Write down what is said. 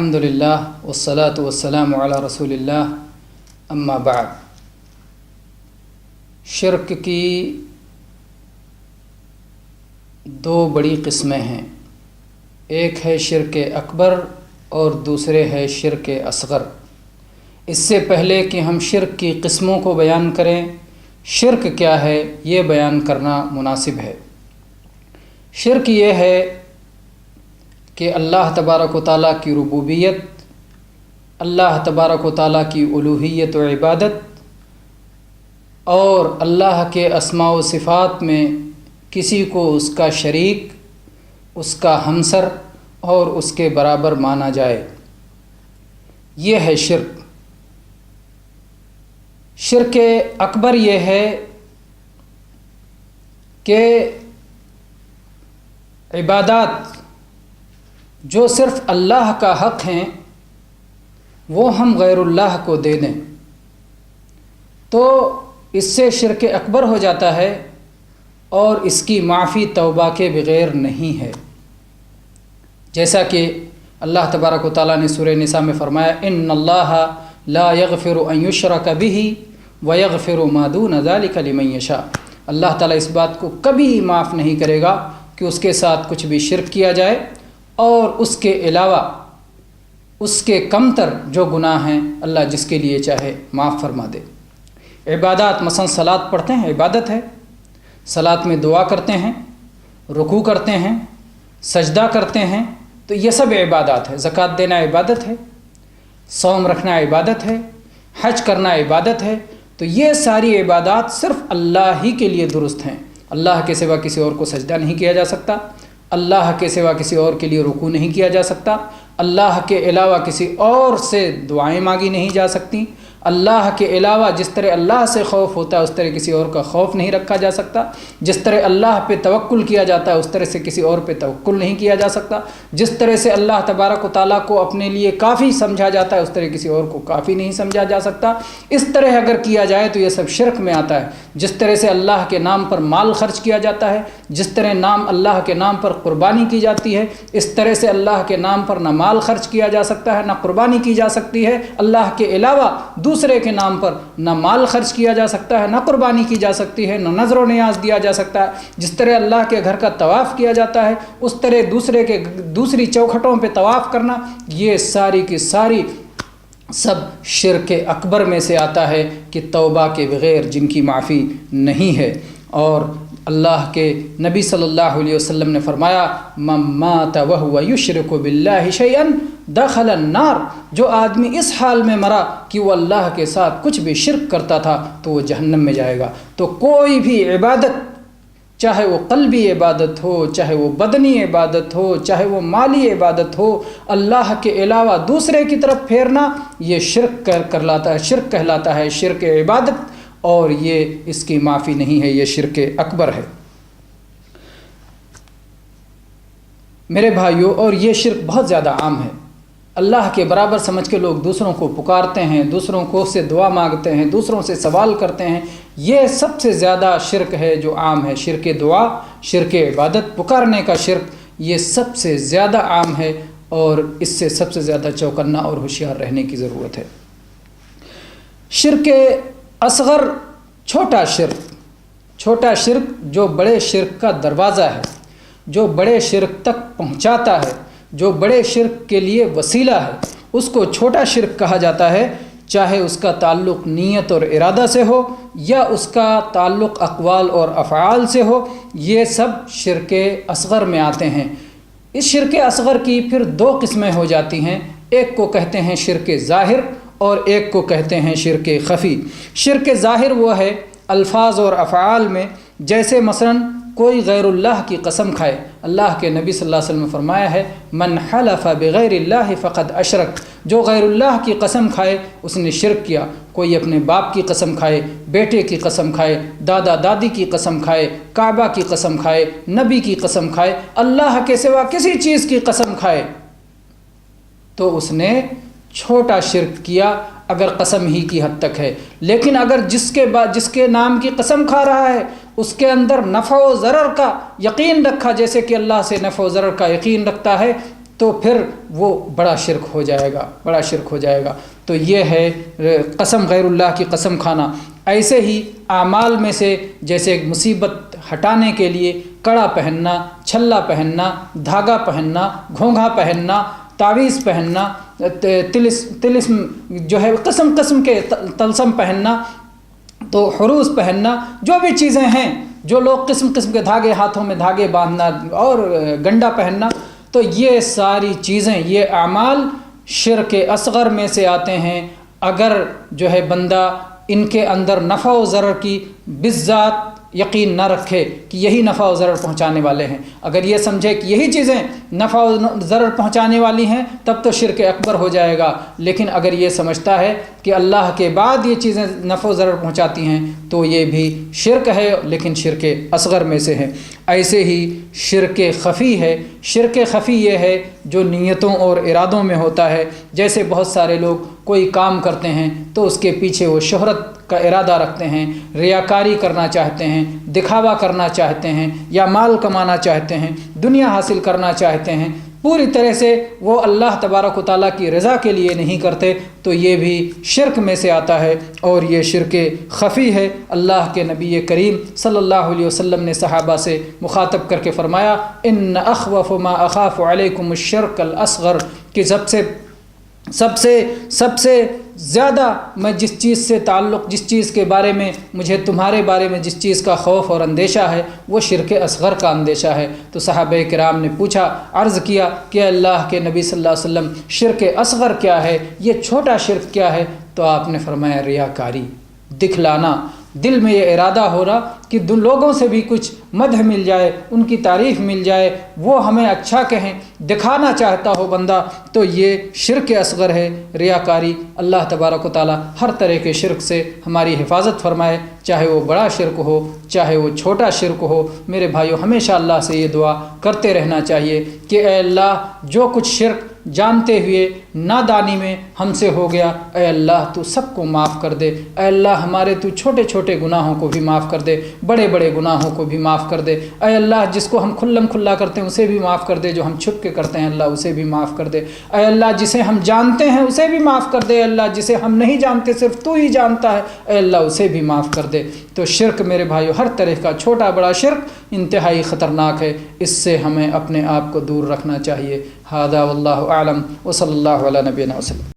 الحمدللہ والصلاة والسلام علی رسول اللہ اما بعد۔ شرک کی دو بڑی قسمیں ہیں، ایک ہے شرک اکبر اور دوسرے ہے شرک اصغر۔ اس سے پہلے کہ ہم شرک کی قسموں کو بیان کریں، شرک کیا ہے یہ بیان کرنا مناسب ہے۔ شرک یہ ہے کہ اللہ تبارک و تعالیٰ کی ربوبیت، اللہ تبارک و تعالیٰ کی الوہیت و عبادت اور اللہ کے اسماء و صفات میں کسی کو اس کا شریک، اس کا ہمسر اور اس کے برابر مانا جائے، یہ ہے شرک۔ شرک اکبر یہ ہے کہ عبادات جو صرف اللہ کا حق ہیں وہ ہم غیر اللہ کو دے دیں، تو اس سے شرک اکبر ہو جاتا ہے اور اس کی معافی توبہ کے بغیر نہیں ہے۔ جیسا کہ اللہ تبارک و تعالیٰ نے سورہ نساء میں فرمایا، ان اللہ لا یغفر ان یشرک بہ ویغفر ما دون ذلک لمن یشاء۔ اللہ تعالیٰ اس بات کو کبھی معاف نہیں کرے گا کہ اس کے ساتھ کچھ بھی شرک کیا جائے، اور اس کے علاوہ اس کے کمتر جو گناہ ہیں اللہ جس کے لیے چاہے معاف فرما دے۔ عبادات مثلا صلاۃ پڑھتے ہیں، عبادت ہے، صلاۃ میں دعا کرتے ہیں، رکوع کرتے ہیں، سجدہ کرتے ہیں، تو یہ سب عبادات ہے۔ زکوٰۃ دینا عبادت ہے، صوم رکھنا عبادت ہے، حج کرنا عبادت ہے۔ تو یہ ساری عبادات صرف اللہ ہی کے لیے درست ہیں۔ اللہ کے سوا کسی اور کو سجدہ نہیں کیا جا سکتا، اللہ کے سوا کسی اور کے لیے رکوع نہیں کیا جا سکتا، اللہ کے علاوہ کسی اور سے دعائیں مانگی نہیں جا سکتی، اللہ کے علاوہ جس طرح اللہ سے خوف ہوتا ہے اس طرح کسی اور کا خوف نہیں رکھا جا سکتا، جس طرح اللہ پہ توکل کیا جاتا ہے اس طرح سے کسی اور پہ توکل نہیں کیا جا سکتا، جس طرح سے اللہ تبارک و تعالیٰ کو اپنے لیے کافی سمجھا جاتا ہے اس طرح کسی اور کو کافی نہیں سمجھا جا سکتا۔ اس طرح اگر کیا جائے تو یہ سب شرک میں آتا ہے۔ جس طرح سے اللہ کے نام پر مال خرچ کیا جاتا ہے، جس طرح اللہ کے نام پر قربانی کی جاتی ہے، اس طرح سے اللہ کے نام پر نہ مال خرچ کیا جا سکتا ہے نہ قربانی کی جا سکتی ہے۔ اللہ کے علاوہ دوسرے کے نام پر نہ مال خرچ کیا جا سکتا ہے، نہ قربانی کی جا سکتی ہے، نہ نذر و نیاز دیا جا سکتا ہے۔ جس طرح اللہ کے گھر کا طواف کیا جاتا ہے اس طرح دوسری چوکھٹوں پہ طواف کرنا، یہ ساری کی ساری سب شرک اکبر میں سے آتا ہے کہ توبہ کے بغیر جن کی معافی نہیں ہے۔ اور اللہ کے نبی صلی اللہ علیہ وسلم نے فرمایا، من مات وهو یشرک باللہ شیئا دخل النار، جو آدمی اس حال میں مرا کہ وہ اللہ کے ساتھ کچھ بھی شرک کرتا تھا تو وہ جہنم میں جائے گا۔ تو کوئی بھی عبادت، چاہے وہ قلبی عبادت ہو، چاہے وہ بدنی عبادت ہو، چاہے وہ مالی عبادت ہو، اللہ کے علاوہ دوسرے کی طرف پھیرنا یہ شرک کہلاتا ہے، شرک عبادت، اور یہ اس کی معافی نہیں ہے، یہ شرک اکبر ہے۔ میرے بھائیوں، اور یہ شرک بہت زیادہ عام ہے۔ اللہ کے برابر سمجھ کے لوگ دوسروں کو پکارتے ہیں، دوسروں کو سے دعا مانگتے ہیں، دوسروں سے سوال کرتے ہیں۔ یہ سب سے زیادہ شرک ہے جو عام ہے۔ شرک دعا، شرک عبادت، پکارنے کا شرک، یہ سب سے زیادہ عام ہے، اور اس سے سب سے زیادہ چوکنا اور ہوشیار رہنے کی ضرورت ہے۔ شرک اصغر، چھوٹا شرک جو بڑے شرک کا دروازہ ہے، جو بڑے شرک تک پہنچاتا ہے، جو بڑے شرک کے لیے وسیلہ ہے، اس کو چھوٹا شرک کہا جاتا ہے، چاہے اس کا تعلق نیت اور ارادہ سے ہو یا اس کا تعلق اقوال اور افعال سے ہو، یہ سب شرک اصغر میں آتے ہیں۔ اس شرک اصغر کی پھر دو قسمیں ہو جاتی ہیں، ایک کو کہتے ہیں شرک ظاہر اور ایک کو کہتے ہیں شرک خفی۔ شرک ظاہر وہ ہے الفاظ اور افعال میں، جیسے مثلاً کوئی غیر اللہ کی قسم کھائے۔ اللہ کے نبی صلی اللہ علیہ وسلم نے فرمایا ہے، من حلف بغیر اللہ فقد اشرک، جو غیر اللہ کی قسم کھائے اس نے شرک کیا۔ کوئی اپنے باپ کی قسم کھائے، بیٹے کی قسم کھائے، دادا دادی کی قسم کھائے، کعبہ کی قسم کھائے، نبی کی قسم کھائے، اللہ کے سوا کسی چیز کی قسم کھائے، تو اس نے چھوٹا شرک کیا، اگر قسم ہی کی حد تک ہے۔ لیکن اگر جس کے نام کی قسم کھا رہا ہے اس کے اندر نفع و ضرر کا یقین رکھا، جیسے کہ اللہ سے نفع و ضرر کا یقین رکھتا ہے، تو پھر وہ بڑا شرک ہو جائے گا، بڑا شرک ہو جائے گا۔ تو یہ ہے قسم، غیر اللہ کی قسم کھانا۔ ایسے ہی اعمال میں سے جیسے ایک مصیبت ہٹانے کے لیے کڑا پہننا، چھلا پہننا، دھاگا پہننا، گھونگھا پہننا، تعویذ پہننا، طلسم جو ہے قسم قسم کے طلسم پہننا، تو حروز پہننا، جو بھی چیزیں ہیں، جو لوگ قسم قسم کے دھاگے، ہاتھوں میں دھاگے باندھنا اور گنڈا پہننا، تو یہ ساری چیزیں، یہ اعمال شرک اصغر میں سے آتے ہیں۔ اگر جو ہے بندہ ان کے اندر نفع و ضرر کی بالذات یقین نہ رکھے کہ یہی نفع و ضرر پہنچانے والے ہیں، اگر یہ سمجھے کہ یہی چیزیں نفع و ضرر پہنچانے والی ہیں، تب تو شرک اکبر ہو جائے گا۔ لیکن اگر یہ سمجھتا ہے کہ اللہ کے بعد یہ چیزیں نفع و ضرر پہنچاتی ہیں، تو یہ بھی شرک ہے، لیکن شرک اصغر میں سے ہے۔ ایسے ہی شرک خفی ہے۔ شرک خفی یہ ہے جو نیتوں اور ارادوں میں ہوتا ہے۔ جیسے بہت سارے لوگ کوئی کام کرتے ہیں تو اس کے پیچھے وہ شہرت کا ارادہ رکھتے ہیں، ریاکاری کرنا چاہتے ہیں، دکھاوا کرنا چاہتے ہیں، یا مال کمانا چاہتے ہیں، دنیا حاصل کرنا چاہتے ہیں، پوری طرح سے وہ اللہ تبارک و تعالیٰ کی رضا کے لیے نہیں کرتے، تو یہ بھی شرک میں سے آتا ہے، اور یہ شرک خفی ہے۔ اللہ کے نبی کریم صلی اللہ علیہ وسلم نے صحابہ سے مخاطب کر کے فرمایا، ان اخوف ما اخاف علیکم الشرک الاصغر، کہ سب سے زیادہ میں جس چیز سے تعلق، جس چیز کے بارے میں مجھے تمہارے بارے میں جس چیز کا خوف اور اندیشہ ہے، وہ شرک اصغر کا اندیشہ ہے۔ تو صحابہ کرام نے پوچھا، عرض کیا کہ اللہ کے نبی صلی اللہ علیہ وسلم، شرک اصغر کیا ہے؟ یہ چھوٹا شرک کیا ہے؟ تو آپ نے فرمایا ریاکاری، دکھلانا، دل میں یہ ارادہ ہو رہا کہ لوگوں سے بھی کچھ مدح مل جائے، ان کی تعریف مل جائے، وہ ہمیں اچھا کہیں، دکھانا چاہتا ہو بندہ، تو یہ شرک اصغر ہے، ریاکاری۔ اللہ تبارک و تعالیٰ ہر طرح کے شرک سے ہماری حفاظت فرمائے، چاہے وہ بڑا شرک ہو، چاہے وہ چھوٹا شرک ہو۔ میرے بھائیو، ہمیشہ اللہ سے یہ دعا کرتے رہنا چاہیے کہ اے اللہ، جو کچھ شرک جانتے ہوئے نادانی میں ہم سے ہو گیا، اے اللہ تو سب کو معاف کر دے۔ اے اللہ، ہمارے تو چھوٹے چھوٹے گناہوں کو بھی معاف کر دے، بڑے بڑے گناہوں کو بھی معاف کر دے۔ اے اللہ، جس کو ہم کھلم کھلا کرتے ہیں اسے بھی معاف کر دے، جو ہم چھپ کے کرتے ہیں اللہ اسے بھی معاف کر دے۔ اے اللہ، جسے ہم جانتے ہیں اسے بھی معاف کر دے۔ اے اللہ، جسے ہم نہیں جانتے صرف تو ہی جانتا ہے، اے اللہ اسے بھی معاف کر دے۔ تو شرک میرے بھائیو، ہر طرح کا چھوٹا بڑا شرک انتہائی خطرناک ہے، اس سے ہمیں اپنے آپ کو دور رکھنا چاہیے۔ ھذا واللہ اعلم، وصلی اللہ علی نبینا وسلم۔